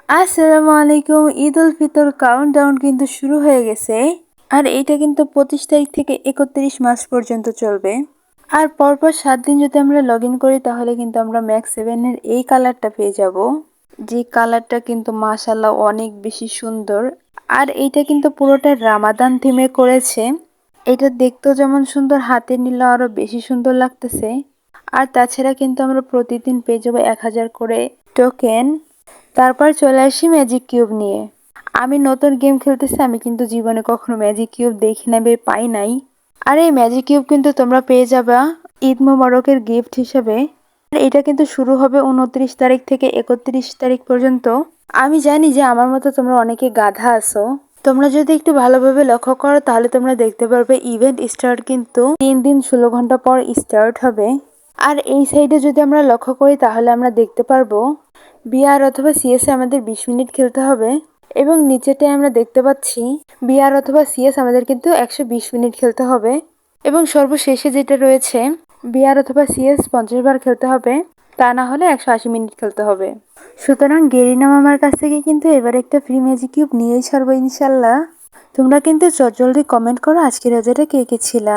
আসসালামু আলাইকুম। ঈদ উল ফিতর কাউন্টডাউন কিন্তু শুরু হয়ে গেছে। আর এইটা কিন্তু 25 তারিখ থেকে 31 মার্চ পর্যন্ত চলবে। আর পরপর 7 দিন যদি আমরা লগ ইন করি তাহলে কিন্তু আমরা ম্যাক্স 7 এর এই কালারটা পেয়ে যাব। যে কালারটা কিন্তু মাশাআল্লাহ অনেক বেশি সুন্দর। আর এইটা কিন্তু পুরোটা রামাদান থিমে করেছে। এটা দেখতেও যেমন সুন্দর, হাতে নিলে আরো বেশি সুন্দর লাগতেছে। আর তাছাড়া কিন্তু আমরা প্রতিদিন পেয়ে যাবো 1000 করে টোকেন। তারপর চলে আসি ম্যাজিক কিউব নিয়ে। আমি নতুন গেম খেলতেছি, আমি কিন্তু জীবনে কখনো ম্যাজিক কিউব দেখি না, পাই নাই। আর এই ম্যাজিক কিউব কিন্তু তোমরা পেয়ে যাবা ঈদ মোবারকের গিফট হিসেবে। আর এটা কিন্তু শুরু হবে 29 তারিখ থেকে 31 তারিখ পর্যন্ত। আমি জানি যে আমার মতো তোমরা অনেকে গাধা আছো। তোমরা যদি একটু ভালোভাবে লক্ষ্য করো তাহলে তোমরা দেখতে পারবে ইভেন্ট স্টার্ট কিন্তু 3 দিন 16 ঘন্টা পর স্টার্ট হবে। আর এই সাইডে যদি আমরা লক্ষ্য করি তাহলে আমরা দেখতে পারবো বিআর অথবা সিএস আমাদের 20 মিনিট খেলতে হবে। এবং নিচেটায় আমরা দেখতে পাচ্ছি বিআর অথবা সিএস আমাদের কিন্তু 120 মিনিট খেলতে হবে। এবং সর্বশেষে যেটা রয়েছে বিআর অথবা সিএস 50 বার খেলতে হবে, তা না হলে 180 মিনিট খেলতে হবে। সুতরাং গেরিনা মামার কাছ থেকে কিন্তু এবার একটা ফ্রি ম্যাজিক কিউব নিয়েই ছাড়বো ইনশাল্লাহ। তোমরা কিন্তু চটজলদি কমেন্ট করো আজকের রোজাটা কে কে ছিলা।